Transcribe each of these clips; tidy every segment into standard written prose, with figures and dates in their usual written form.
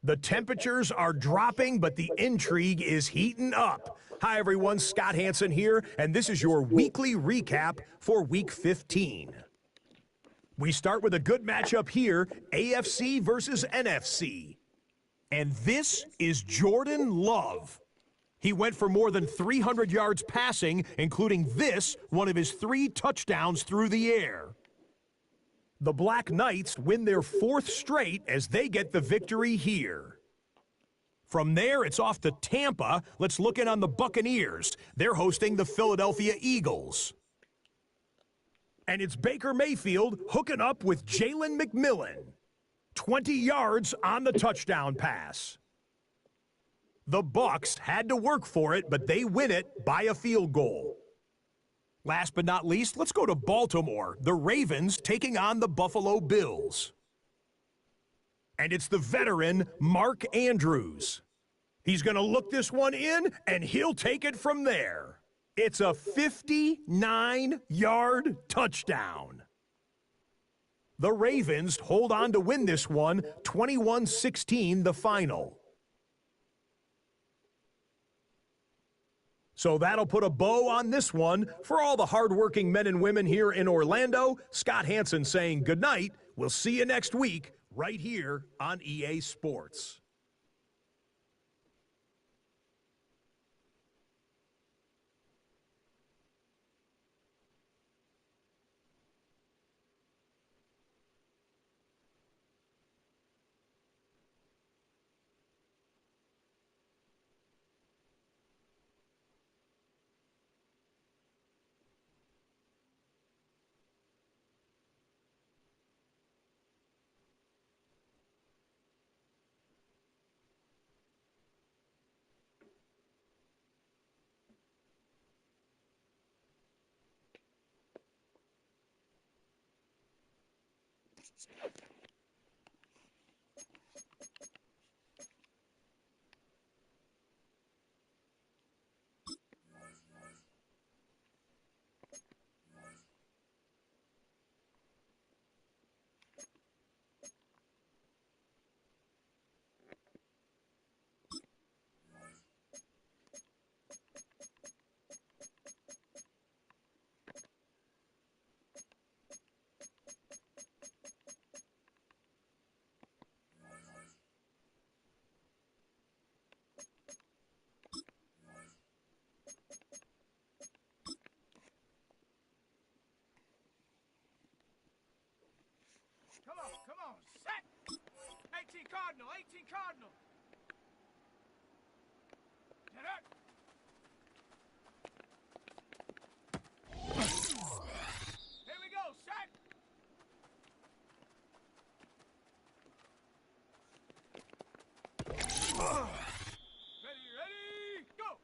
The temperatures are dropping, but the intrigue is heating up. Hi, everyone. Scott Hansen here, and this is your weekly recap for Week 15. We start with a good matchup here, AFC versus NFC. And this is Jordan Love. He went for more than 300 yards passing, including this, one of his 3 touchdowns through the air. The Black Knights win their 4th straight as they get the victory here. From there, it's off to Tampa. Let's look in on the Buccaneers. They're hosting the Philadelphia Eagles. And it's Baker Mayfield hooking up with Jalen McMillan. 20 yards on the touchdown pass. The Bucs had to work for it, but they win it by a field goal. Last but not least, let's go to Baltimore. The Ravens taking on the Buffalo Bills. And it's the veteran, Mark Andrews. He's going to look this one in, and he'll take it from there. It's a 59-yard touchdown. The Ravens hold on to win this one, 21-16 the final. So that'll put a bow on this one. For all the hardworking men and women here in Orlando, Scott Hansen saying good night. We'll see you next week right here on EA Sports. Come on, set! 18 Cardinal, 18 Cardinal! Get up! Here we go, set! Ready, ready, go!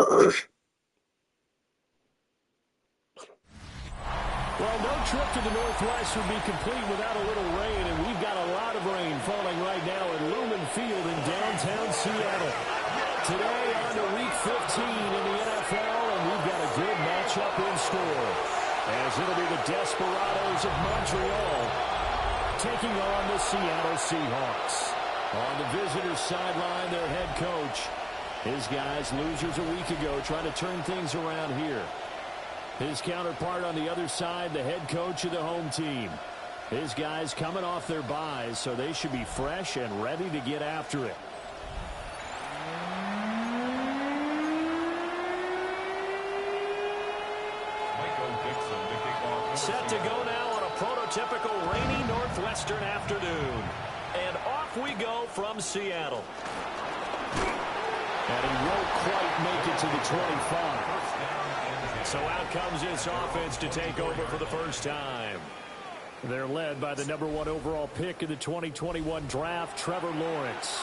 Well, no trip to the Northwest would be complete without a little rain, and we've got a lot of rain falling right now at Lumen Field in downtown Seattle. Today on to Week 15 in the NFL, and we've got a good matchup in store, as it'll be the Desporotos of Montreal taking on the Seattle Seahawks. On the visitors' sideline, their head coach. His guys, losers a week ago, trying to turn things around here. His counterpart on the other side, the head coach of the home team. His guys coming off their byes, so they should be fresh and ready to get after it. Set to go now on a prototypical rainy northwestern afternoon. And off we go from Seattle. And he won't quite make it to the 25. So out comes this offense to take over for the first time. They're led by the #1 overall pick in the 2021 draft, Trevor Lawrence.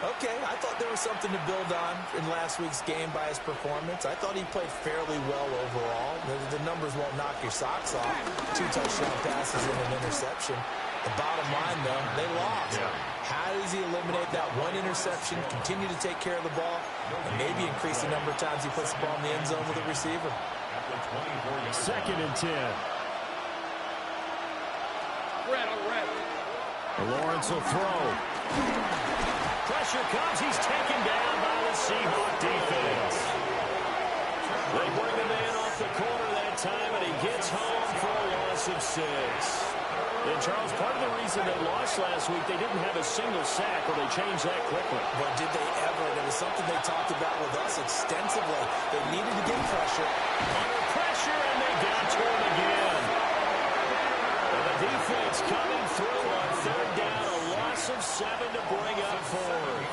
Okay, I thought there was something to build on in last week's game by his performance. I thought he played fairly well overall. The numbers won't knock your socks off. 2 touchdown passes and an interception. The bottom line, though, they lost. Yeah. How does he eliminate that one interception, continue to take care of the ball, and maybe increase the number of times he puts the ball in the end zone with a receiver? 2nd and 10. Lawrence will throw. Pressure comes. He's taken down by the Seahawk defense. They bring the man off the corner that time, and he gets home for a loss of 6. And, Charles, part of the reason they lost last week, they didn't have a single sack, or they changed that quickly. But did they ever? It was something they talked about with us extensively. They needed to get pressure. Under pressure, and they got to him again. And the defense coming through on 3rd down, a loss of 7 to bring up 4th.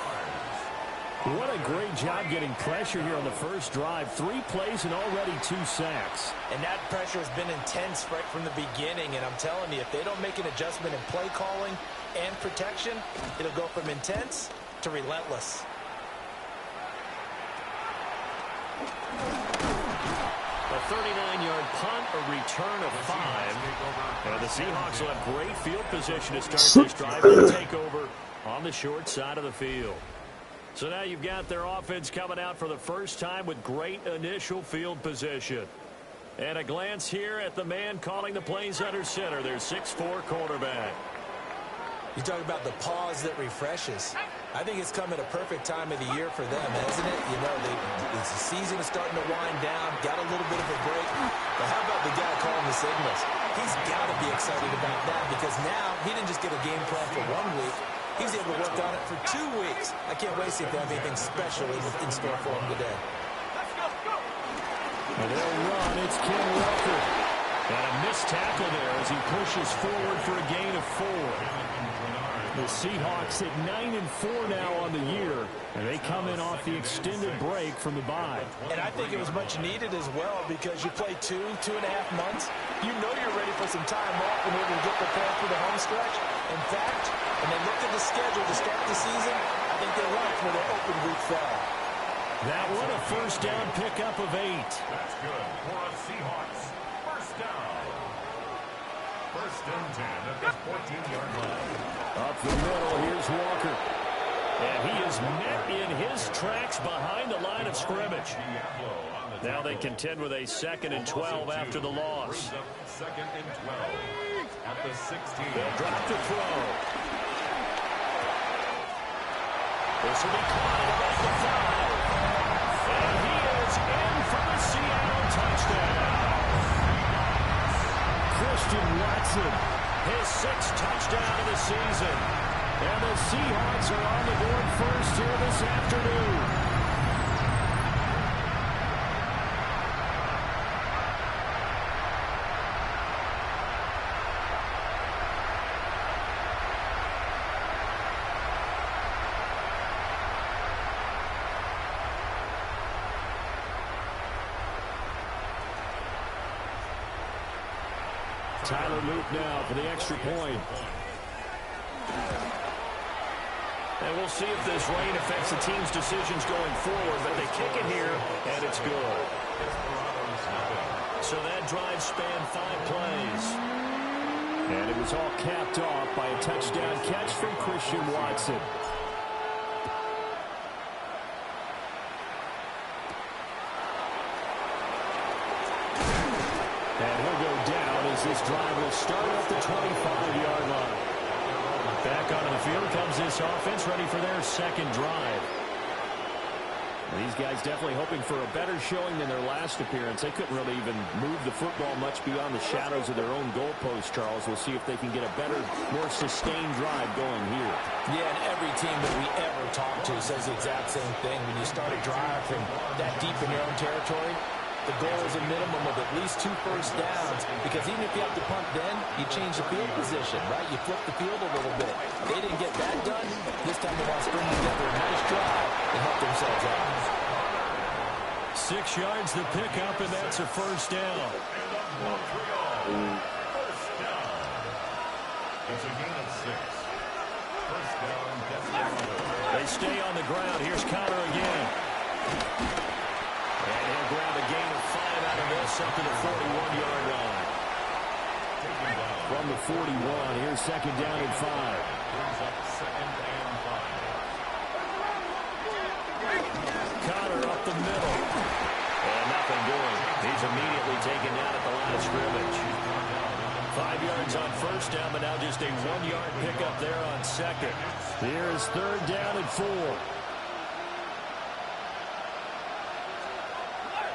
What a great job getting pressure here on the first drive. 3 plays and already 2 sacks. And that pressure has been intense right from the beginning. And I'm telling you, if they don't make an adjustment in play calling and protection, it'll go from intense to relentless. A 39-yard punt, a return of 5. And the Seahawks will have great field position to start this drive and take over on the short side of the field. So now you've got their offense coming out for the first time with great initial field position. And a glance here at the man calling the plays under center, their 6'4" cornerback. You talk about the pause that refreshes. I think it's come at a perfect time of the year for them, hasn't it? You know, the season is starting to wind down, got a little bit of a break. But how about the guy calling the signals? He's got to be excited about that because now he didn't just get a game plan for 1 week. He's able to work on it for 2 weeks. I can't wait to see if they have anything special in store for him today. And they'll run. It's Ken Walker. And a missed tackle there as he pushes forward for a gain of 4. The Seahawks at 9-4 now on the year, and they come in off the extended break from the bye. And I think it was much needed as well because you play 2.5 months. You know you're ready for some time off and able to get prepared for the home stretch. In fact, when they looked at the schedule to start the season, I think they liked where their open week fell. That one a first down pickup of 8. That's good for a Seahawks. First down. 1st and 10 at the 14-yard line. Up the middle, here's Walker. And he is met in his tracks behind the line of scrimmage. Now they contend with a 2nd and 12 after the loss. 2nd and 12 at the 16. They'll drop the throw. This will be caught at about the 5. And he is in for the Seattle touchdown. Christian Watson, his 6th touchdown of the season. And the Seahawks are on the board first here this afternoon. Tyler Luke now for the extra point. And we'll see if this rain affects the team's decisions going forward, but they kick it here, and it's good. So that drive spanned 5 plays. And it was all capped off by a touchdown catch from Christian Watson. And he'll go down as this drive will start at the 25-yard line. Back onto the field comes this offense, ready for their second drive. These guys definitely hoping for a better showing than their last appearance. They couldn't really even move the football much beyond the shadows of their own goalpost, Charles. We'll see if they can get a better, more sustained drive going here. Yeah, and every team that we ever talk to says the exact same thing. When you start a drive from that deep in your own territory, the goal is a minimum of at least 2 first downs, because even if you have to punt then, you change the field position, right? You flip the field a little bit. They didn't get that done. This time they want to string together a nice drive and help themselves out. 6 yards the pickup, and that's a first down. First down. It's a gain of 6. First down, Desporotos. They stay on the ground. Here's Connor again. And he'll grab a gain of 5 out of this up to the 41-yard line. From the 41, here's second down and 5. Brings up second and 5. Connor up the middle. And nothing doing. He's immediately taken down at the line of scrimmage. 5 yards on first down, but now just a 1-yard pickup there on second. Here's third down and 4.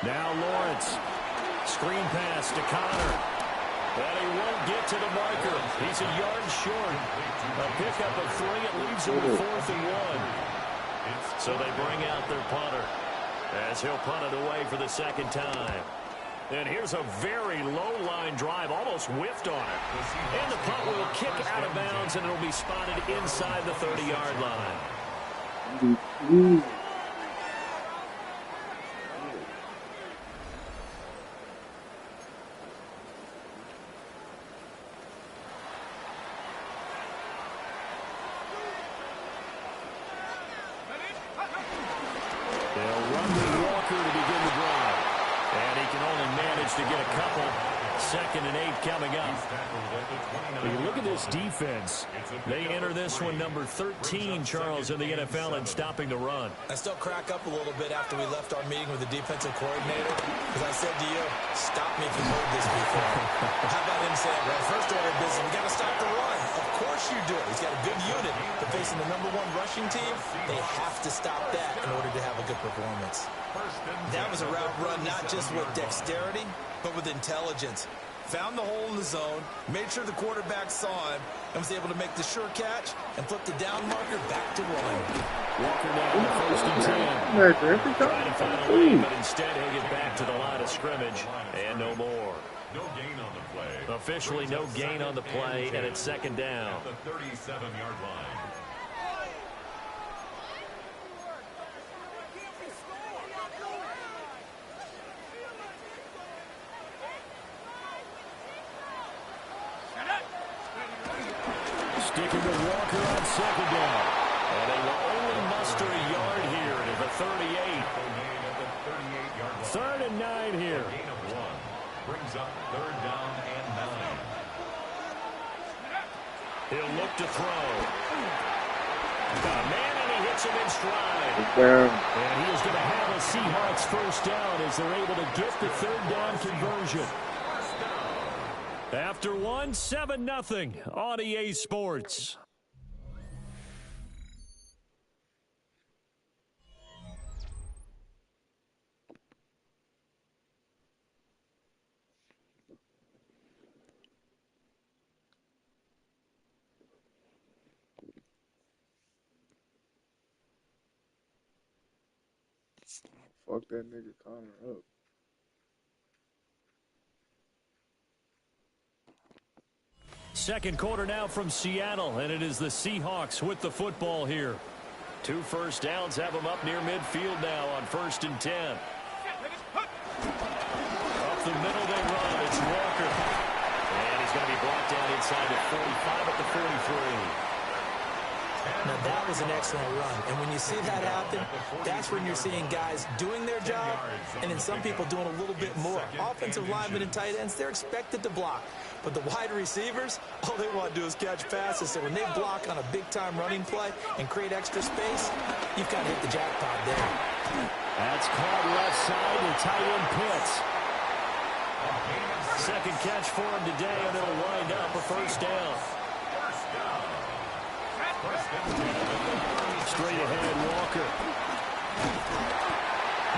Now Lawrence. Screen pass to Connor. And he won't get to the marker. He's a yard short. A pickup of 3. It leaves him with 4th and 1. So they bring out their punter as he'll punt it away for the second time. And here's a very low-line drive, almost whiffed on it. And the punt will kick out of bounds, and it'll be spotted inside the 30-yard line. To get a couple. 2nd and 8 coming up. When you look at this defense, they enter this one number 13, Charles, in the NFL, and stopping the run. I still crack up a little bit after we left our meeting with the defensive coordinator, because I said to you, stop me if you've heard this before. How about him saying, well, first order of business, we got to stop the run. Of course you do. He's got a good unit, but facing the number 1 rushing team, they have to stop that in order to have a good performance. That was a route run not just with dexterity, but with intelligence. Found the hole in the zone, made sure the quarterback saw him, and was able to make the sure catch and flip the down marker back to 1. Walker now on the 1st and 10. Trying to find a lead, but instead he'll get back to the line of scrimmage, and no more. No gain on the play. Officially no gain on the play, and it's second down. At the 37-yard line. Sticking with Walker on second down. And they will only muster a yard here to the 38. 3rd and 9 here. Gain of 1. Brings up 3rd down and 9. He'll look to throw. Got a man, and he hits him in stride. And he is going to have a Seahawks first down as they're able to get the 3rd down conversion. After 1, 7-0 on EA Sports. Fuck that nigga Connor up. Second quarter now from Seattle, and it is the Seahawks with the football here. 2 first downs have them up near midfield now on 1st and 10. Up the middle they run. It's Walker. And he's going to be brought down inside the 45 at the 43. Now, that was an excellent run. And when you see that happen, that's when you're seeing guys doing their job and then some people doing a little bit more. Offensive linemen and tight ends, they're expected to block. But the wide receivers, all they want to do is catch passes. So when they block on a big-time running play and create extra space, you've got to hit the jackpot there. That's caught left side to tight end Pitts. Second catch for him today, and it'll wind up a first down. Straight ahead, Walker.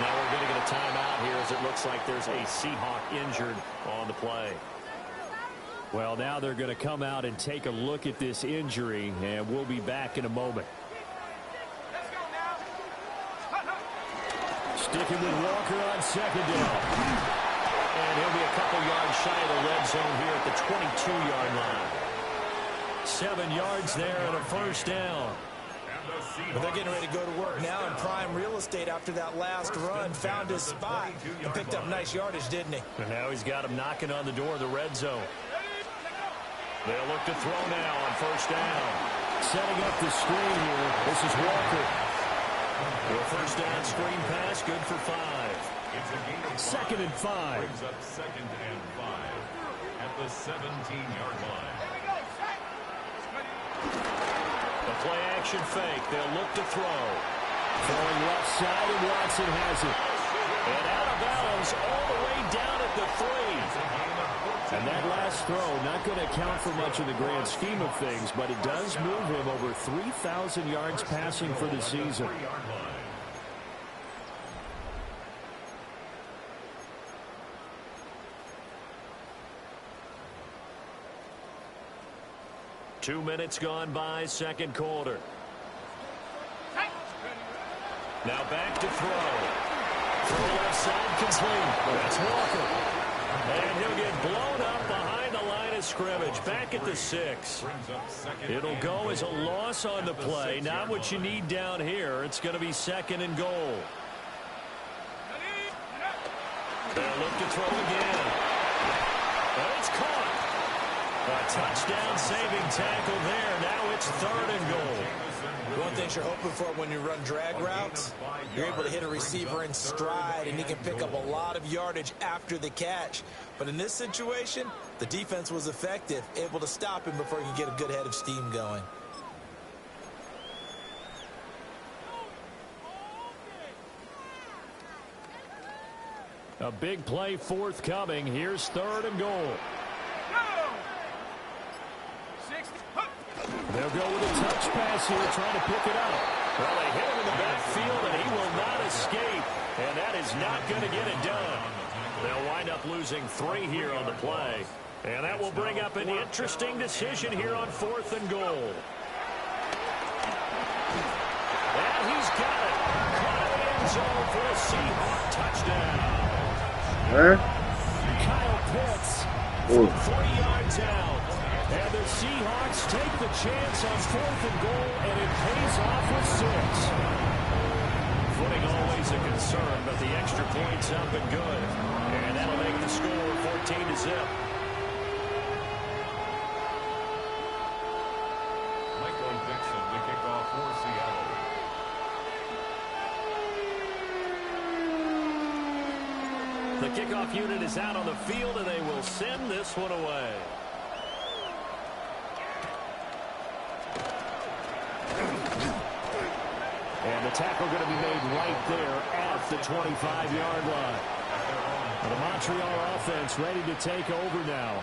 Now we're going to get a timeout here as it looks like there's a Seahawk injured on the play. Well, now they're going to come out and take a look at this injury, and we'll be back in a moment. Sticking with Walker on second down. And he'll be a couple yards shy of the red zone here at the 22-yard line. 7 yards there and a first down. Well, they're getting ready to go to work now in prime real estate after that last run. Found his spot and picked up nice yardage, didn't he? And now he's got him knocking on the door of the red zone. They'll look to throw now on first down. Setting up the screen here. This is Walker. The first down screen pass, good for 5. Second and 5. Brings up second and 5 at the 17-yard line. The play action fake. They'll look to throw. Throwing left side, and Watson has it. And out of bounds all the way down at the 3. And that last throw not going to account for much in the grand scheme of things, but it does move him over 3,000 yards passing for the season. Two minutes gone by, second quarter. Now back to throw. Throw left side complete. That's Walker. And he'll get blown up behind the line of scrimmage. Back at the 6. It'll go as a loss on the play. Not what you need down here. It's going to be second and goal. They'll look to throw again. And it's caught. A touchdown-saving tackle there. Now it's third and goal. One thing you're hoping for when you run drag routes, you're able to hit a receiver in stride, and he can pick up a lot of yardage after the catch. But in this situation, the defense was effective, able to stop him before he could get a good head of steam going. A big play forthcoming. Here's third and goal. They'll go with a touch pass here, trying to pick it up. Well, they hit him in the backfield, and he will not escape. And that is not going to get it done. They'll wind up losing 3 here on the play. And that will bring up an interesting decision here on fourth and goal. And he's got it. Caught in the end zone for a Seahawk touchdown. Kyle Pitts from 3 yards out. And the Seahawks take the chance on fourth and goal, and it pays off with 6. Footing always a concern, but the extra point's up and good. And that'll make the score 14-0. Michael Dixon to kick off for Seattle. The kickoff unit is out on the field, and they will send this one away. And the tackle going to be made right there at the 25-yard line. The Montreal offense ready to take over now.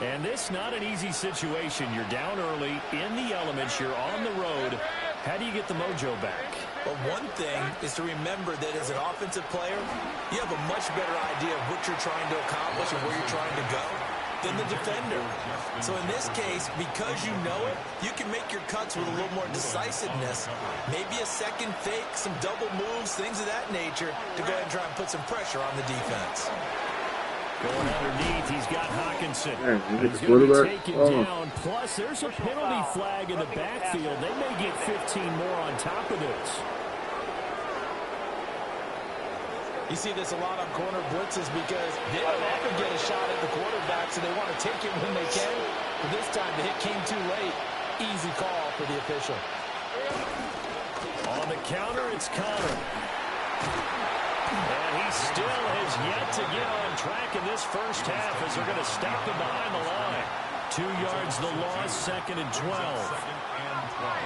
And this not an easy situation. You're down early, in the elements, you're on the road. How do you get the mojo back? Well, one thing is to remember that as an offensive player, you have a much better idea of what you're trying to accomplish and where you're trying to go than the defender. So in this case, because you know it, you can make your cuts with a little more decisiveness. Maybe a second fake, some double moves, things of that nature to go ahead and try and put some pressure on the defense. Going underneath, he's got Hawkinson. He's going to be taken down. Plus, there's a penalty flag in the backfield. They may get 15 more on top of this. You see this a lot on corner blitzes because they don't ever get a shot at the quarterback, so they want to take it when they can. But this time, the hit came too late. Easy call for the official. On the counter, it's Connor. And he still has yet to get on track in this first half as they're going to stop him behind the line. 2 yards the loss, 2nd and 12. Second and 12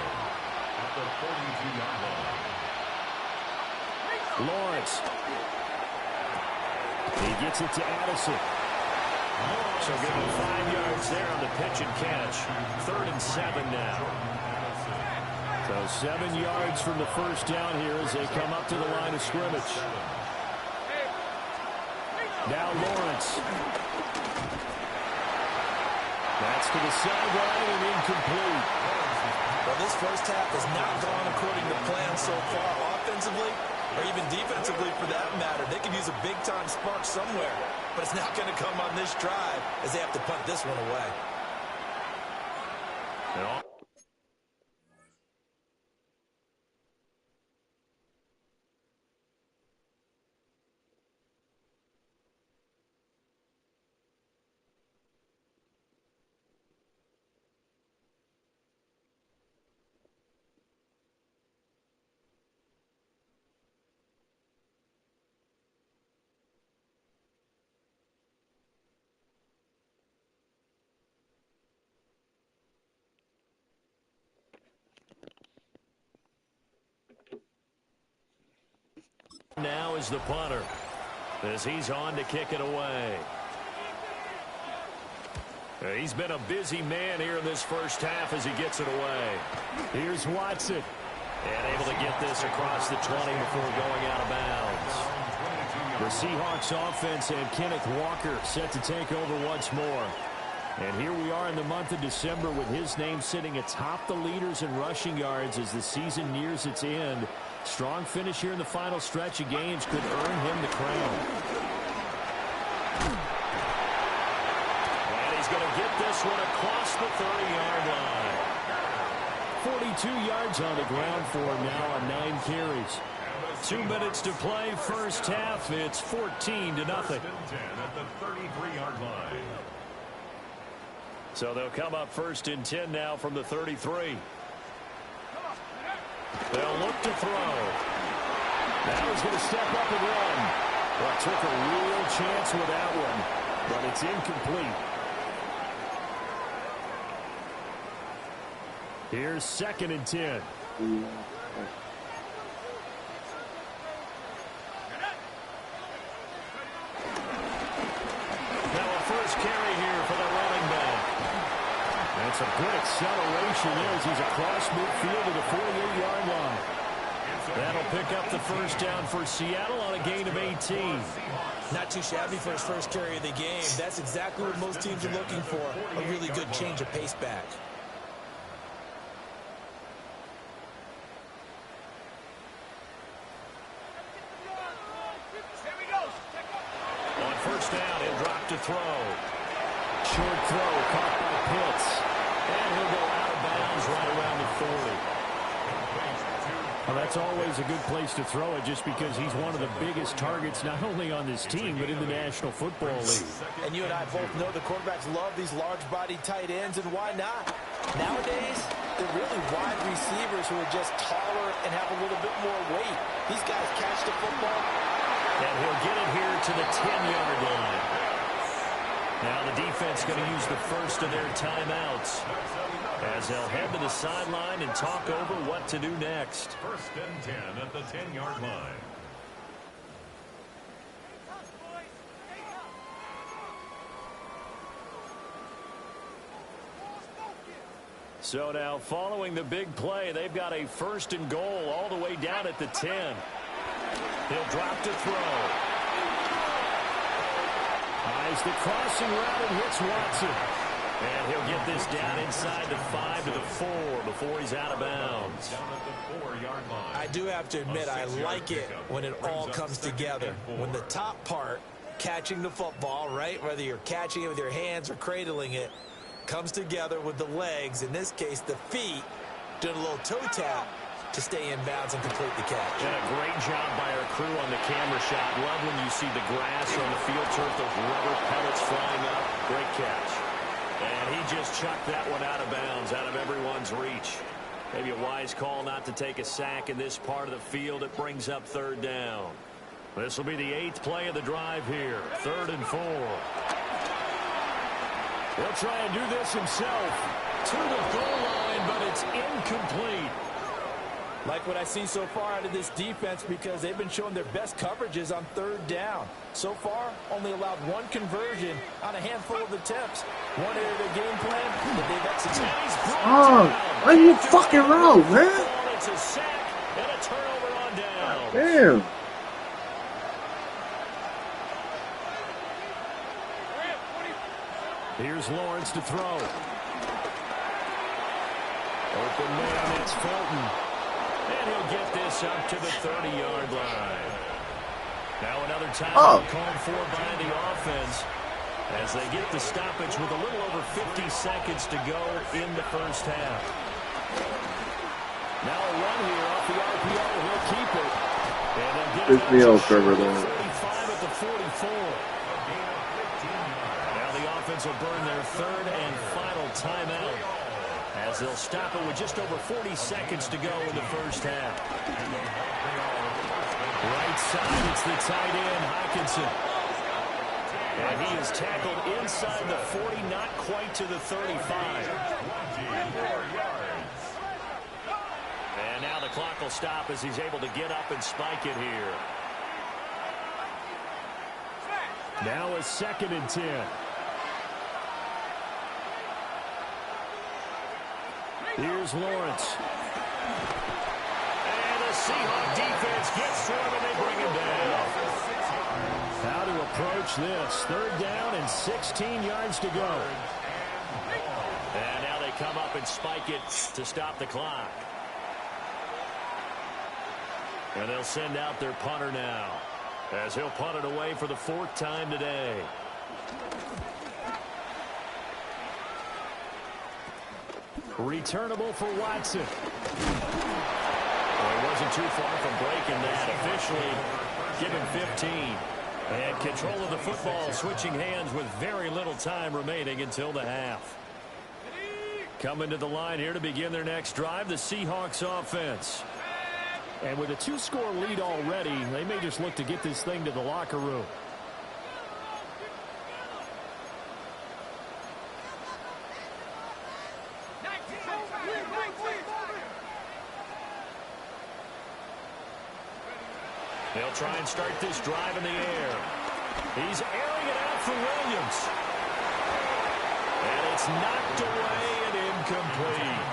at the 42-yard line. Lawrence. He gets it to Addison. So give him 5 yards there on the pitch and catch. 3rd and 7 now. So 7 yards from the first down here as they come up to the line of scrimmage. Now Lawrence. That's to the sideline and incomplete. Well, this first half has not gone according to plan so far offensively or even defensively for that matter. They could use a big-time spark somewhere, but it's not going to come on this drive as they have to punt this one away. Now is the punter as he's on to kick it away. He's been a busy man here in this first half as he gets it away. Here's Watson. And able to get this across the 20 before going out of bounds. The Seahawks offense and Kenneth Walker set to take over once more. And here we are in the month of December with his name sitting atop the leaders in rushing yards as the season nears its end. Strong finish here in the final stretch of games could earn him the crown. And he's going to get this one across the 30-yard line. 42 yards on the ground for him now on 9 carries. 2 minutes to play first half. It's 14-0. At the 33-yard line. So they'll come up 1st and 10 now from the 33. They'll look to throw. Now he's going to step up and run. Well, took a real chance with that one, but it's incomplete. Here's 2nd and 10. Now a first carry here for the running back. That's a good acceleration there as he's across midfield to the 48-yard line. That'll pick up the first down for Seattle on a gain of 18. Not too shabby for his first carry of the game. That's exactly what most teams are looking for. A really good change of pace back. On first down, he'll drop to throw. Short throw caught by Pitts. And he'll go out of bounds right around the 40. Well, that's always a good place to throw it just because he's one of the biggest targets not only on this team but in the National Football League. And you and I both know the quarterbacks love these large-bodied tight ends, and why not? Nowadays, they're really wide receivers who are just taller and have a little bit more weight. These guys catch the football. And he'll get it here to the 10-yard line. Now the defense going to use the first of their timeouts as they'll head to the sideline and talk over what to do next. 1st and 10 at the 10-yard line. So now following the big play, they've got a 1st and goal all the way down at the 10. He'll drop to throw. Eyes the crossing route and hits Watson. And he'll get this down inside the 5 to the 4 before he's out of bounds. Down at the 4-yard line. I do have to admit, I like it when it all comes together. When the top part, catching the football, right, whether you're catching it with your hands or cradling it, comes together with the legs, in this case the feet, doing a little toe tap to stay in bounds and complete the catch. And a great job by our crew on the camera shot. Love when you see the grass on the field turf, those rubber pellets flying up. Great catch. And he just chucked that one out of bounds, out of everyone's reach. Maybe a wise call not to take a sack in this part of the field. It brings up third down. This will be the 8th play of the drive here. 3rd and 4. He'll try and do this himself. To the goal line, but it's incomplete. Like what I've seen so far out of this defense, because they've been showing their best coverages on 3rd down. So far, only allowed 1 conversion on a handful of attempts. One area of the game plan that they've executed. Oh, why you fucking wrong, man? It's a sack and a turnover on down. Damn. Here's Lawrence to throw. Open man, it's Felton. And he'll get this up to the 30-yard line. Now another timeout called for by the offense as they get the stoppage with a little over 50 seconds to go in the first half. Now a run here off the RPO. He'll keep it. And they'll get it Trevor, to 45 at the 44. Now the offense will burn their 3rd and final timeout as they'll stop it with just over 40 seconds to go in the first half. Right side, it's the tight end, Hockenson. And he is tackled inside the 40, not quite to the 35. And now the clock will stop as he's able to get up and spike it here. Now a 2nd and 10. Here's Lawrence. And the Seahawk defense gets to him and they bring him down. How to approach this. 3rd down and 16 yards to go. And now they come up and spike it to stop the clock. And they'll send out their punter now as he'll punt it away for the 4th time today. Returnable for Watson. Well, he wasn't too far from breaking that. Officially given 15. And control of the football switching hands with very little time remaining until the half. Coming to the line here to begin their next drive, the Seahawks offense. And with a 2-score lead already, they may just look to get this thing to the locker room. They'll try and start this drive in the air. He's airing it out for Williams. And it's knocked away and incomplete.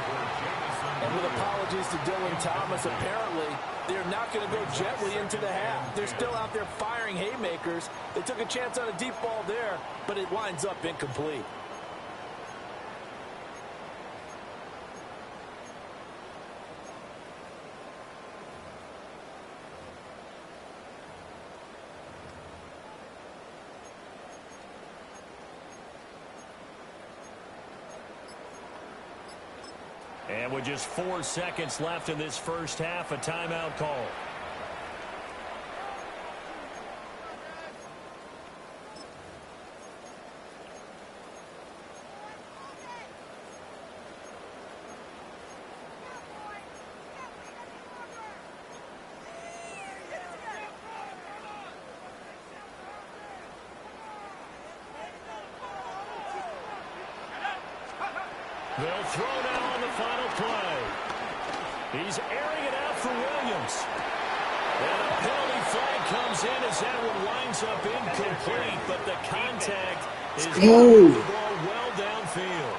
And with apologies to Dylan Thomas, apparently they're not going to go gently into the half. They're still out there firing haymakers. They took a chance on a deep ball there, but it winds up incomplete. And with just 4 seconds left in this first half, a timeout call. They'll throw now on the final play. He's airing it out for Williams. And a penalty flag comes in as that one winds up incomplete, but the contact is moving the ball well downfield.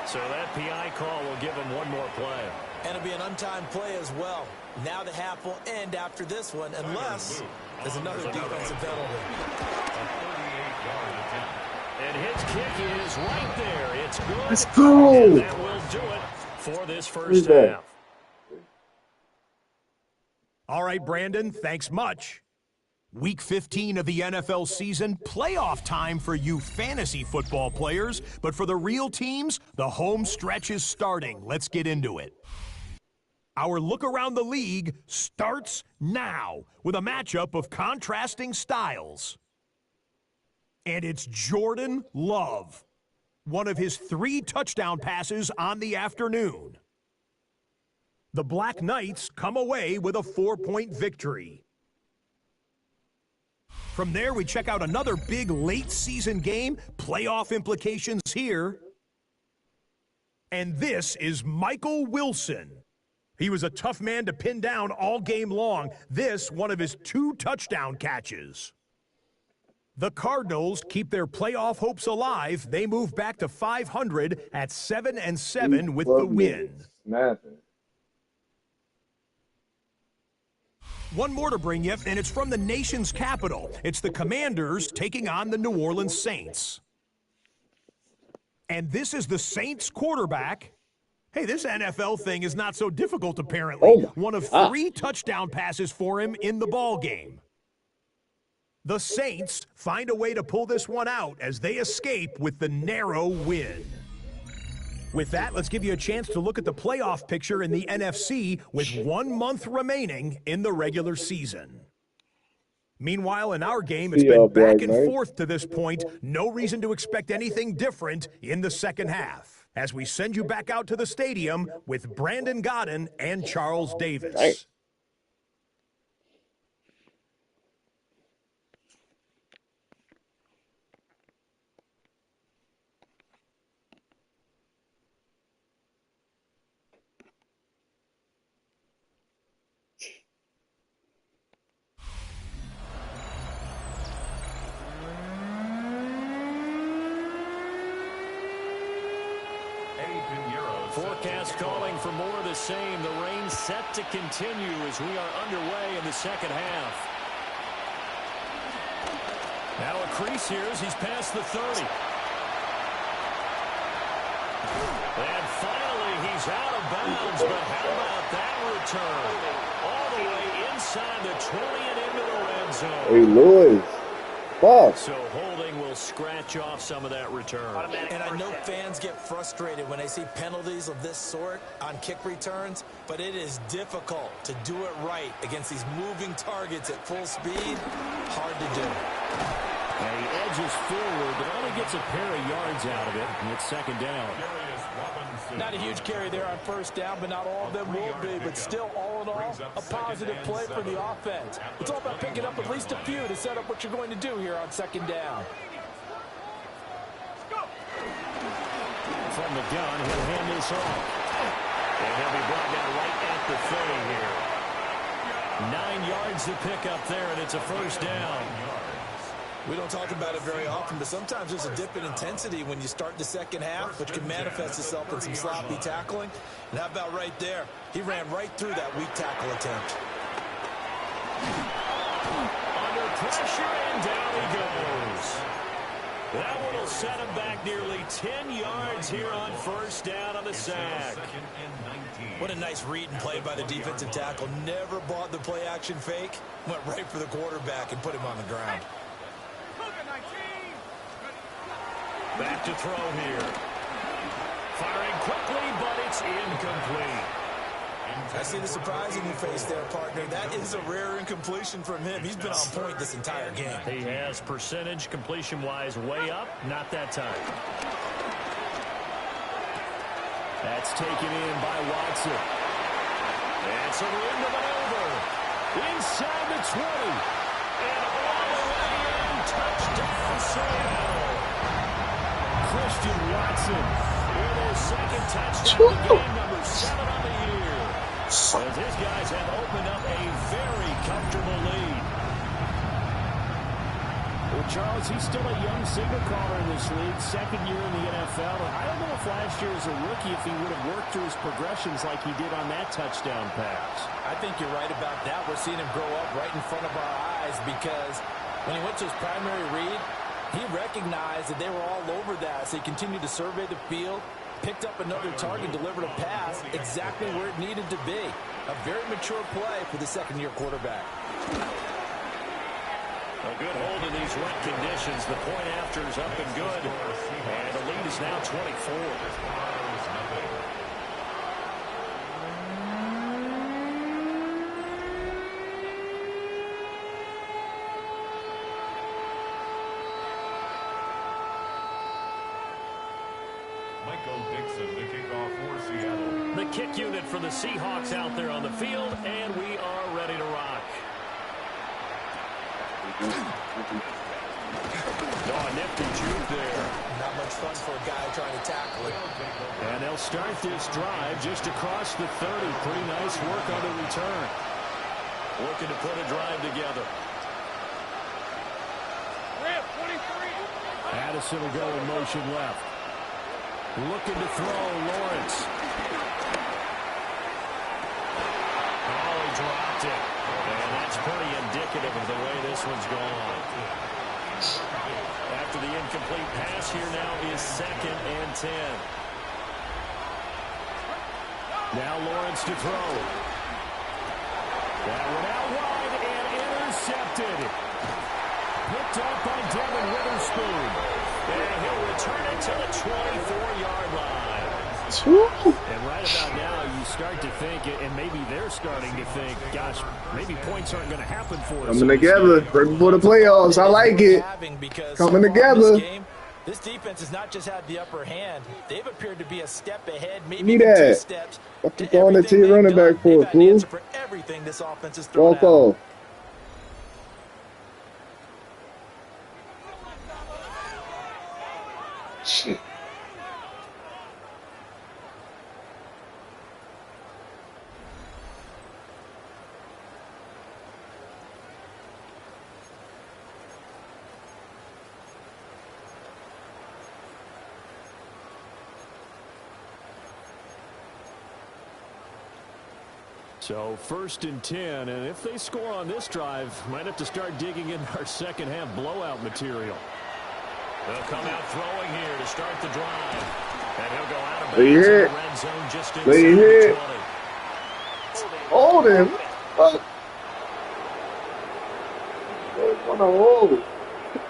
So that PI call will give him one more play. And it'll be an untimed play as well. Now the half will end after this one, unless there's another defensive penalty. And his kick is right there. It's good. Let's go. And that will do it for this first half. All right, Brandon, thanks much. Week 15 of the NFL season, playoff time for you fantasy football players. But for the real teams, the home stretch is starting. Let's get into it. Our look around the league starts now with a matchup of contrasting styles. And it's Jordan Love, one of his 3 touchdown passes on the afternoon. The Black Knights come away with a 4-point victory. From there, we check out another big late-season game, playoff implications here. And this is Michael Wilson. He was a tough man to pin down all game long. This, one of his 2 touchdown catches. The Cardinals keep their playoff hopes alive. They move back to 500 at 7-7 with the win. One more to bring you, and it's from the nation's capital. It's the Commanders taking on the New Orleans Saints. And this is the Saints quarterback. Hey, this NFL thing is not so difficult, apparently. One of 3 touchdown passes for him in the ball game. The Saints find a way to pull this one out as they escape with the narrow win. With that, let's give you a chance to look at the playoff picture in the NFC with 1 month remaining in the regular season. Meanwhile, in our game, it's been back and forth to this point. No reason to expect anything different in the second half. As we send you back out to the stadium with Brandon Godden and Charles Davis. Forecast calling for more of the same. The rain set to continue as we are underway in the second half. Now a crease here as he's past the 30. And finally he's out of bounds, but how about that return? All the way inside the 20 and into the red zone. Hey, Lewis. Fuck. So holding will scratch off some of that return. And I know fans get frustrated when they see penalties of this sort on kick returns, but it is difficult to do it right against these moving targets at full speed. Hard to do. And he edges forward, but only gets a pair of yards out of it, and it's second down. Not a huge carry there on first down, but not all of them will be. But still, all in all, a positive play for the offense. It's all about picking up at least a few to set up what you're going to do here on second down. From the gun, he'll hand this off. And he'll be brought down right at the 30 here. 9 yards to pick up there, and it's a first down. We don't talk about it very often, but sometimes there's a dip in intensity when you start the second half, which can manifest itself in some sloppy tackling. And how about right there? He ran right through that weak tackle attempt. Under pressure, and down he goes. That one will set him back nearly 10 yards here on first down on the sack. What a nice read and play by the defensive tackle. Never bought the play-action fake. Went right for the quarterback and put him on the ground. Back to throw here. Firing quickly, but it's incomplete. I see the surprise in your face there, partner. That is a rare incompletion from him. He's been on point this entire game. He has percentage completion-wise way up. Not that time. That's taken in by Watson. That's a rim to maneuver. Inside the 20. And all the way in. Touchdown, Seattle. Christian Watson with his second touchdown of the game, number 7 on the year. As his guys have opened up a very comfortable lead. Well, Charles, he's still a young signal caller in this league, second year in the NFL. I don't know if last year as a rookie if he would have worked through his progressions like he did on that touchdown pass. I think you're right about that. We're seeing him grow up right in front of our eyes because when he went to his primary read, he recognized that they were all over that, so he continued to survey the field, picked up another target, delivered a pass exactly where it needed to be. A very mature play for the second-year quarterback. A good hold in these wet conditions. The point after is up and good. And the lead is now 24. Michael Dixon to kick off for Seattle. The kick unit for the Seahawks out there on the field, and we are ready to rock. Oh, nifty juke there. Not much fun for a guy trying to tackle it. And they'll start this drive just across the 30. Pretty nice work on the return. Looking to put a drive together. Addison will go in motion left. Looking to throw, Lawrence. Oh, he dropped it. And that's pretty indicative of the way this one's gone. After the incomplete pass, here now is 2nd and 10. Now Lawrence to throw. That one out wide and intercepted. Picked up by Devin Witherspoon. And he'll return it to the 24-yard line. And right about now, you start to think, and maybe they're starting to think, gosh, maybe points aren't going to happen for us. Coming together right before the playoffs. I like it. Coming together. This defense has not just had the upper hand. They've appeared to be a step ahead, maybe even 2 steps. What you throwing it to your running back for, fool? For everything this offense is throwing Walk off. Shit. So 1st and 10, and if they score on this drive, might have to start digging in our second half blowout material. They'll come out throwing here to start the drive. And he'll go out of bounds in the red zone just inside the 20. Hold him. Fuck. They want to hold.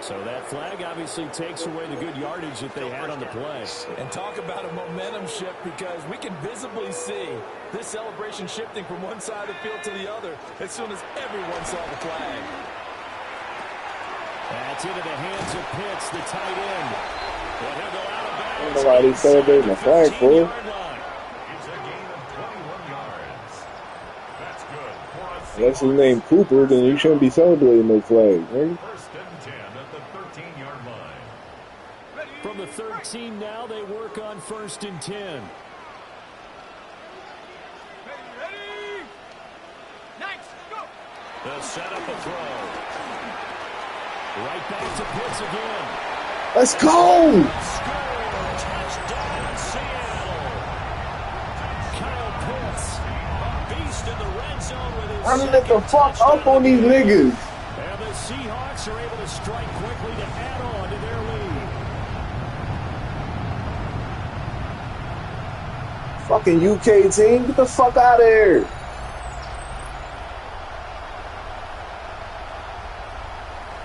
So that flag obviously takes away the good yardage that they had on the play. And talk about a momentum shift, because we can visibly see this celebration shifting from one side of the field to the other as soon as everyone saw the flag. That's into the hands of Pitts, the tight end. Well, he'll go out of bounds. I don't know why he's celebrating the flag, fool. It's a gain of 21 yards. That's good for a Unless his name Cooper, then you shouldn't be celebrating no flag, right? 1st and 10 at the 13-yard line. From the 13 now, they work on 1st and 10. Ready? Nice, go! They'll set up a throw. Right back to Pitts again. Let's go! Score! Touchdown, Seattle! Kyle Pitts, a beast in the red zone with his Running it the fuck up on these niggas. And the Seahawks are able to strike quickly to add on to their lead. Fucking UK team, get the fuck out of here.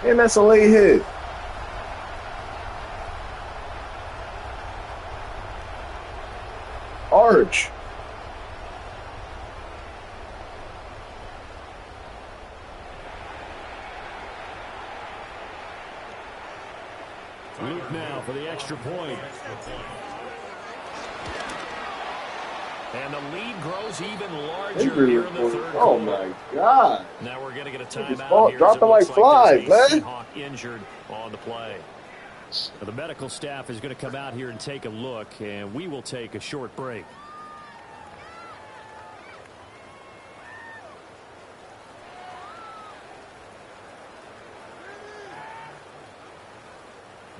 And that's a late hit. Arch. Luke now for the extra point. And the lead grows even larger here in the third quarter. Oh my God. Now we're going to get a timeout here. Dropping like flies, man. Seahawk injured on the play. The medical staff is going to come out here and take a look, and we will take a short break.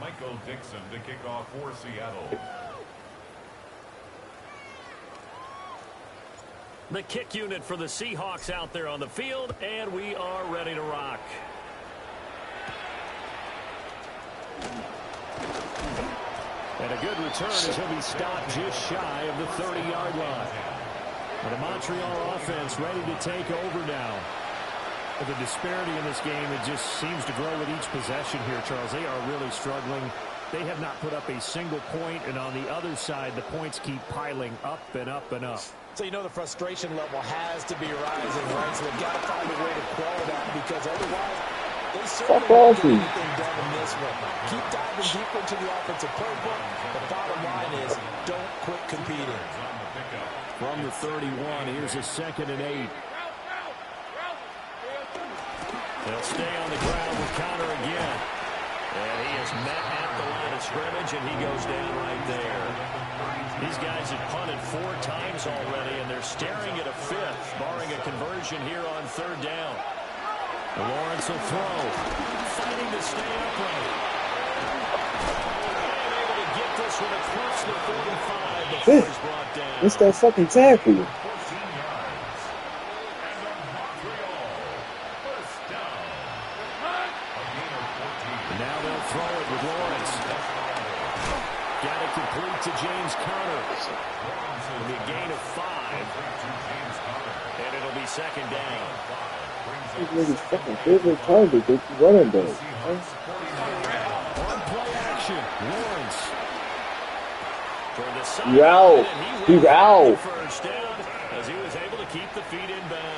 Michael Dixon to kick off for Seattle. The kick unit for the Seahawks out there on the field, and we are ready to rock. And a good return as he'll be stopped just shy of the 30-yard line. And the Montreal offense ready to take over now. But the disparity in this game, it just seems to grow with each possession here, Charles. They are really struggling. They have not put up a single point, and on the other side, the points keep piling up and up and up. So you know the frustration level has to be rising, right? So they've got to find a way to quell that, because otherwise they certainly won't get anything done in this one. Keep diving deeper into the offensive playbook. The bottom line is quit competing. From the 31, here's a 2nd and 8. They'll stay on the ground with Connor again. And he is met at the line of scrimmage, and he goes down right there. These guys have punted 4 times already, and they're staring at a 5th, barring a conversion here on 3rd down. Lawrence will throw, fighting to stay upright. And able to get this one across the 45 before he's brought down. What's that fucking tackle? Now they'll throw it with Lawrence. Got it complete to James Conner. It'll be a gain of 5. And it'll be 2nd down. These niggas fucking favorite target. They keep running though. On play action, Lawrence. He's out. He's out. First down as he was able to keep the feet in bounds.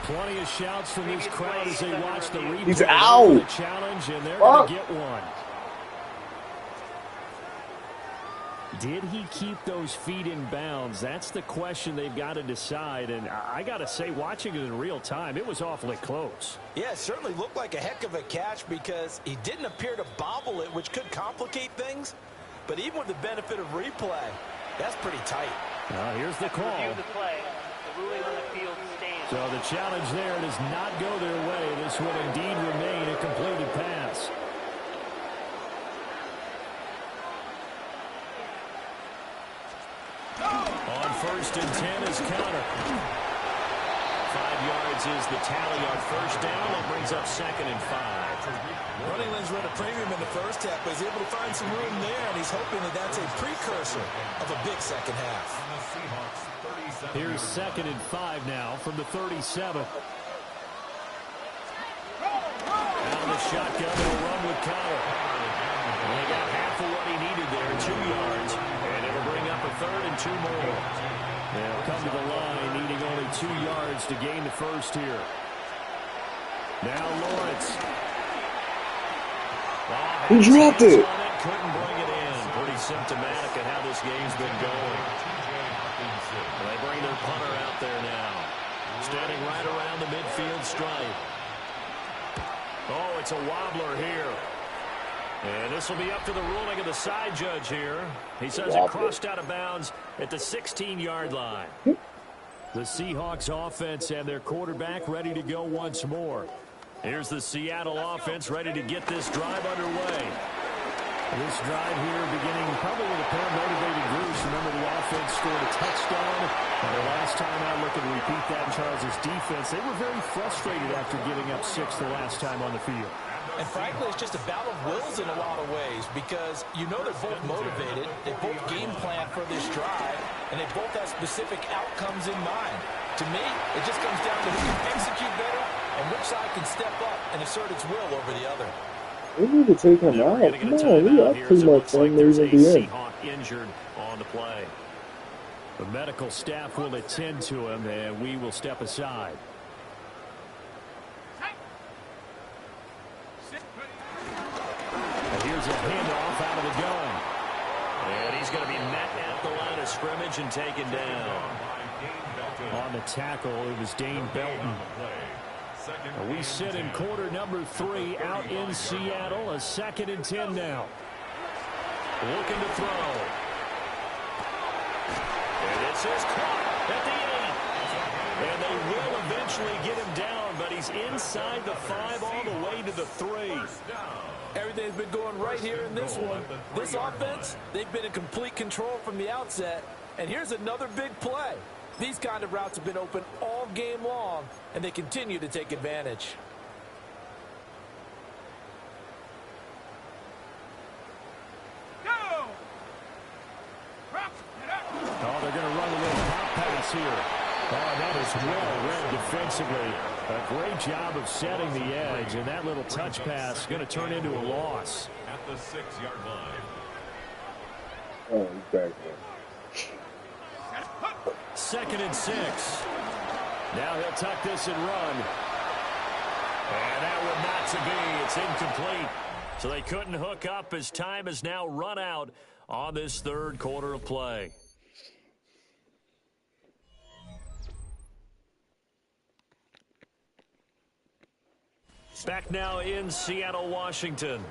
Plenty of shouts from this crowd as they watch the replay. He's out. The challenge, and they're going to get one. Did he keep those feet in bounds? That's the question they've got to decide. And I got to say, watching it in real time, it was awfully close. Yeah, it certainly looked like a heck of a catch because he didn't appear to bobble it, which could complicate things. But even with the benefit of replay, that's pretty tight. Now here's the call. So the challenge there does not go their way. This will indeed remain a completed pass. On 1st and 10 is Conner. 5 yards is the tally on 1st down. That brings up 2nd and 5. Running lanes run a premium in the first half, but he's able to find some room there, and he's hoping that that's a precursor of a big second half. Here's 2nd and 5 now from the 37. Out of the shotgun, they'll run with Conner. And they got half of what he needed there, 2 yards. And it'll bring up a 3rd and 2 more. They'll come to the line, needing only 2 yards to gain the first here. Now Lawrence. He dropped it. Couldn't bring it in. Pretty symptomatic of how this game's been going. They bring their punter out there now. Standing right around the midfield stripe. Oh, it's a wobbler here. And this will be up to the ruling of the side judge here. He says it crossed out of bounds at the 16-yard line. The Seahawks offense and their quarterback ready to go once more. Here's the Seattle offense ready to get this drive underway. This drive here beginning probably with a pair of motivated groups. Remember, the offense scored a touchdown. And the last time out, looking to repeat that in Charles' defense, they were very frustrated after giving up 6 the last time on the field. And frankly, it's just a battle of wills in a lot of ways because you know they're both motivated. They both game plan for this drive, and they both have specific outcomes in mind. To me, it just comes down to who can execute better and which side can step up and assert its will over the other. We need to take him out. Come on, we are pretty much on the end. Injured on the play. The medical staff will attend to him, and we will step aside. And here's a handoff out of the gun. And he's going to be met at the line of scrimmage and taken down. On the tackle, it was Dane Belton. We sit in quarter number 3 out in Seattle. A 2nd and 10 now. Looking to throw. And this is caught at the 8. And they will eventually get him down, but he's inside the 5 all the way to the 3. Everything's been going right here in this one. This offense, they've been in complete control from the outset. And here's another big play. These kind of routes have been open all game long, and they continue to take advantage. Oh, they're going to run a little pop pass here. Oh, that is well read defensively. A great job of setting the edge, and that little touch pass is going to turn into a loss. At the 6-yard line. Oh, he's back there. 2nd and 6. Now he'll tuck this and run. And that would not to be. It's incomplete. So they couldn't hook up as time is now run out on this 3rd quarter of play. Back now in Seattle, Washington.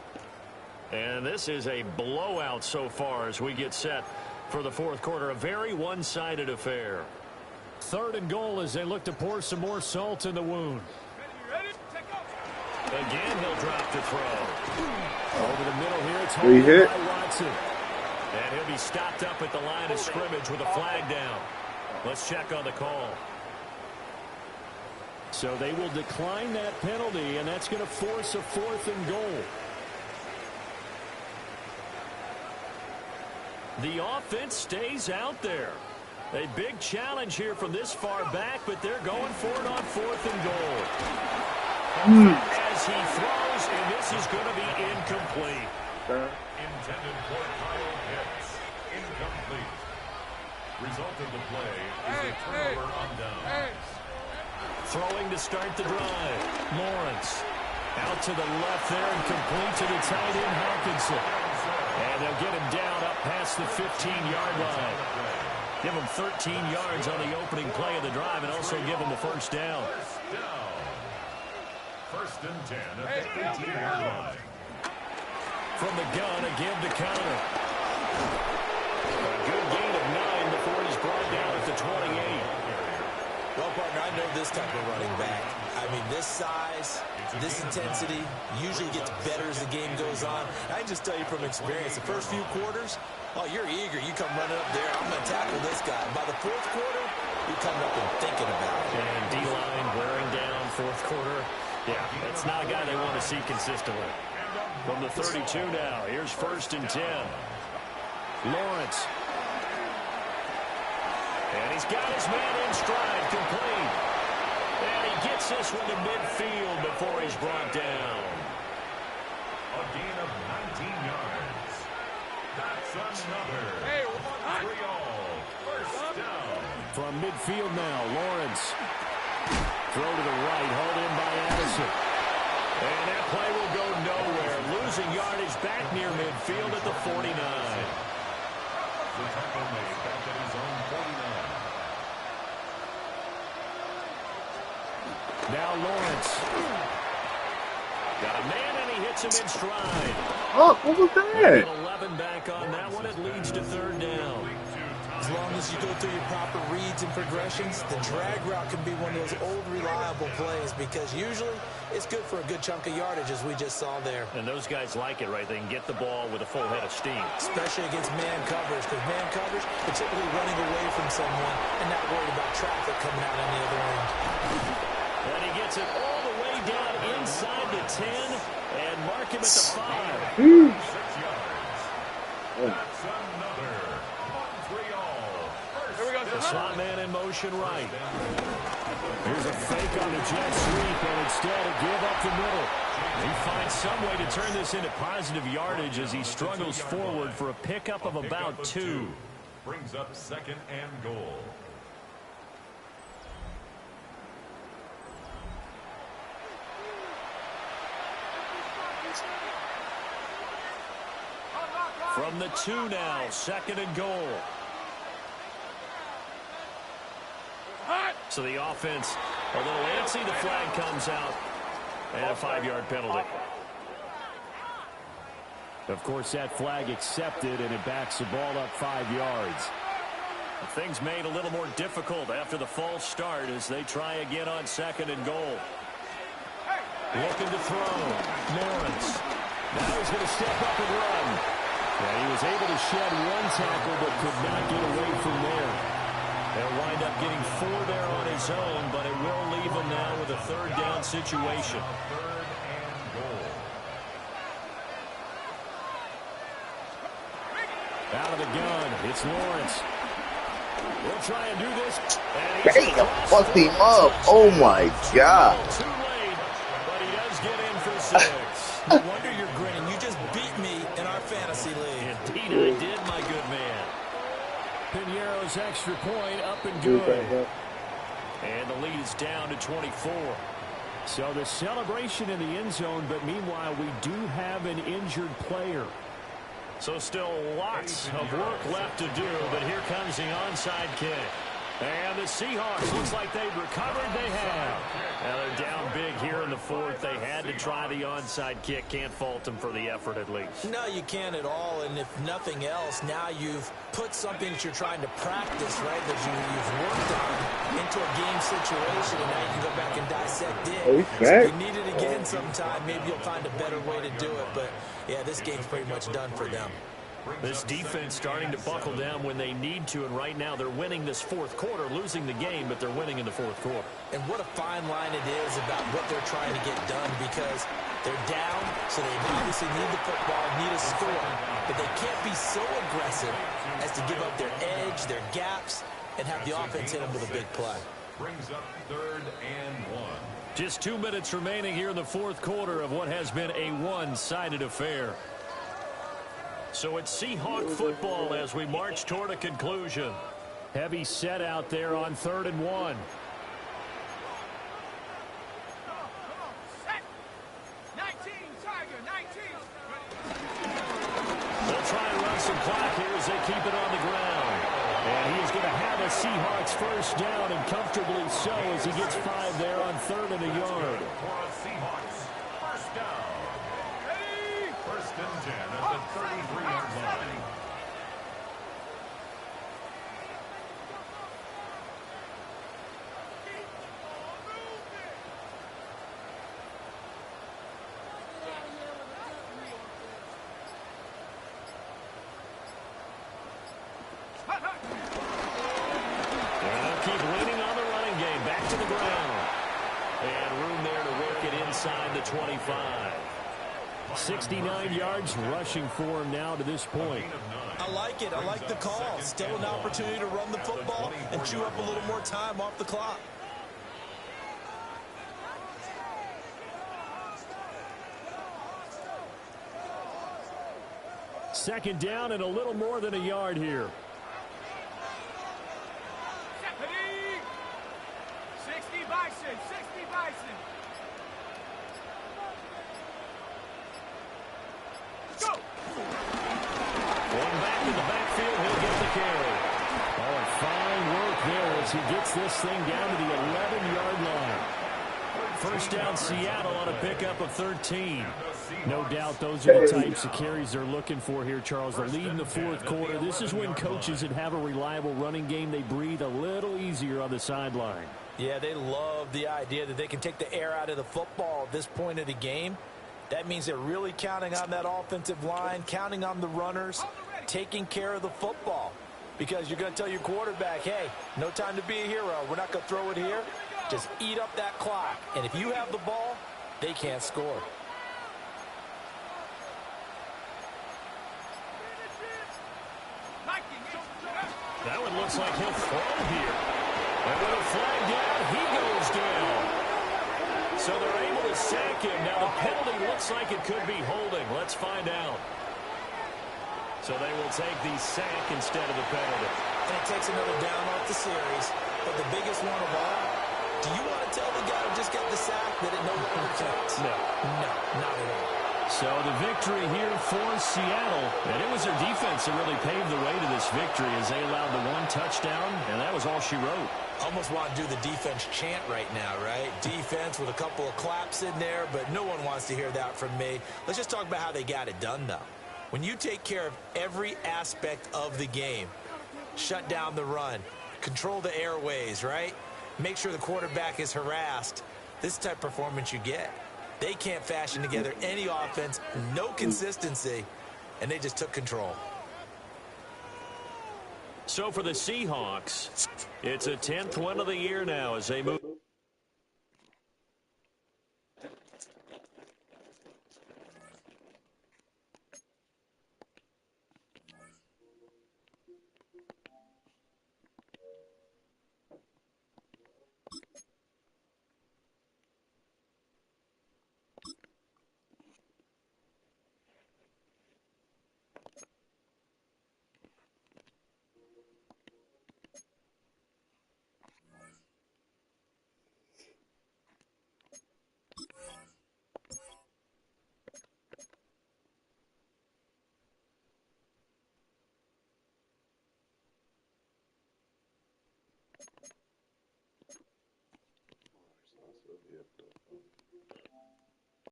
And this is a blowout so far as we get set for the 4th quarter. A very one-sided affair. 3rd and goal as they look to pour some more salt in the wound. Again, he'll drop the throw. Over the middle here, it's home by Watson. And he'll be stopped up at the line of scrimmage with a flag down. Let's check on the call. So they will decline that penalty, and that's going to force a 4th and goal. The offense stays out there. A big challenge here from this far back, but they're going for it on 4th and goal. As he throws, and this is going to be incomplete. Intended for Kyle Pitts. Incomplete. Result of the play is a turnover on down. Throwing to start the drive. Lawrence out to the left there and complete to the tight end Hawkinson. And they'll get him down up past the 15-yard line. Give him 13 yards on the opening play of the drive and also give him the 1st down. 1st and 10 at the 18-yard line. From the gun, a give to counter. A good gain of 9 before he's brought down at the 28. Well, partner, I know this type of running back. I mean, this size, this intensity usually gets better as the game goes on. I can just tell you from experience, the first few quarters, oh, you're eager. You come running up there. I'm going to tackle this guy. By the 4th quarter, you're coming up and thinking about it. And D-line wearing down 4th quarter. Yeah, that's not a guy they want to see consistently. From the 32 now, here's 1st and 10. Lawrence. And he's got his man in stride, complete. And he gets this one to midfield before he's brought down. A gain of 19 yards. That's another. 3-all. 1st down. From midfield now, Lawrence. Throw to the right, hauled in by Addison. And that play will go nowhere. Losing yardage back near midfield at the 49. The tackle made back at his own 49. Now Lawrence. Got a man and he hits him in stride. Oh, what was that? 11 back on that one. It leads to 3rd down. As long as you go through your proper reads and progressions, the drag route can be one of those old reliable plays because usually it's good for a good chunk of yardage as we just saw there. And those guys like it, right? They can get the ball with a full head of steam. Especially against man coverage because man coverage, they're typically running away from someone and not worried about traffic coming out on the other end. And he gets it all the way down inside the 10 and mark him at the 5. 6 yards. That's another. 3-all. The slot man in motion right. Here's a fake on the jet sweep, and instead a give up the middle. He finds some way to turn this into positive yardage as he struggles forward for a pickup of about 2. Brings up 2nd and goal. From the 2 now, 2nd and goal. So the offense a little antsy. The flag comes out and a 5-yard penalty. Of course, that flag accepted, and it backs the ball up 5 yards. Things made a little more difficult after the false start as they try again on 2nd and goal. Looking to throw. Lawrence. Now he's going to step up and run. And he was able to shed 1 tackle but could not get away from there. They'll wind up getting 4 there on his own, but it will leave him now with a 3rd down situation. 3rd and goal. Out of the gun, it's Lawrence. We'll try and do this. Damn, fucked him up. Oh my God. Too late, but he does get in for 6. No wonder you're grinning. You just beat me in our fantasy league. Indeed I did, my good man. Piñeiro's extra point up and good. And the lead is down to 24. So the celebration in the end zone, but meanwhile we do have an injured player. So still lots of work left to do, but here comes the onside kick. And the Seahawks, looks like they've recovered. They have. Now they're down big here in the 4th. They had to try the onside kick. Can't fault them for the effort at least. No, you can't at all. And if nothing else, now you've put something that you're trying to practice, right, that you've worked on into a game situation, and now you can go back and dissect it. So if you need it again sometime, maybe you'll find a better way to do it. But, yeah, this game's pretty much done for them. This defense starting to buckle down when they need to, and right now they're winning this 4th quarter, losing the game, but they're winning in the 4th quarter. And what a fine line it is about what they're trying to get done, because they're down, so they obviously need the football, need a score, but they can't be so aggressive as to give up their edge, their gaps, and have the offense hit them with a big play. Brings up 3rd and 1. Just 2 minutes remaining here in the 4th quarter of what has been a one-sided affair. So it's Seahawk football as we march toward a conclusion. Heavy set out there on 3rd and 1. Set. 19, Tiger, 19. They'll try and run some clock here as they keep it on the ground. And he is going to have a Seahawks first down, and comfortably so, as he gets 5 there on 3rd and a yard. For a Seahawks first down. 1st and 10 at the 33-yard line. And they'll keep leaning on the running game. Back to the ground. And room there to work it inside the 25. 69 yards rushing for him now to this point. I like it. I like the call. Still an opportunity to run the football and chew up a little more time off the clock. Second down and a little more than a yard here. 60 Bison, 60 Bison. Go! One back in the backfield, he'll get the carry. Oh, and fine work there as he gets this thing down to the 11-yard line. First down Seattle on a pickup of 13. No doubt those are the types of carries they're looking for here, Charles. The lead in the 4th quarter. This is when coaches that have a reliable running game, they breathe a little easier on the sideline. Yeah, they love the idea that they can take the air out of the football at this point of the game. That means they're really counting on that offensive line, counting on the runners, taking care of the football. Because you're going to tell your quarterback, hey, no time to be a hero. We're not going to throw it here. Just eat up that clock. And if you have the ball, they can't score. That one looks like he'll fall here. And with a flag down, he goes down. So they're able to sack him. Now the penalty looks like it could be holding. Let's find out. So they will take the sack instead of the penalty. And it takes another down off the series. But the biggest one of all, do you want to tell the guy who just got the sack that it no longer counts? No. No, not at all. So the victory here for Seattle. And it was their defense that really paved the way to this victory as they allowed the 1 touchdown, and that was all she wrote. Almost want to do the defense chant right now, right? Defense with a couple of claps in there, but no one wants to hear that from me. Let's just talk about how they got it done, though. When you take care of every aspect of the game, shut down the run, control the airways, right? Make sure the quarterback is harassed. This is the type of performance you get. They can't fashion together any offense, no consistency, and they just took control. So for the Seahawks, it's a 10th win of the year now as they move.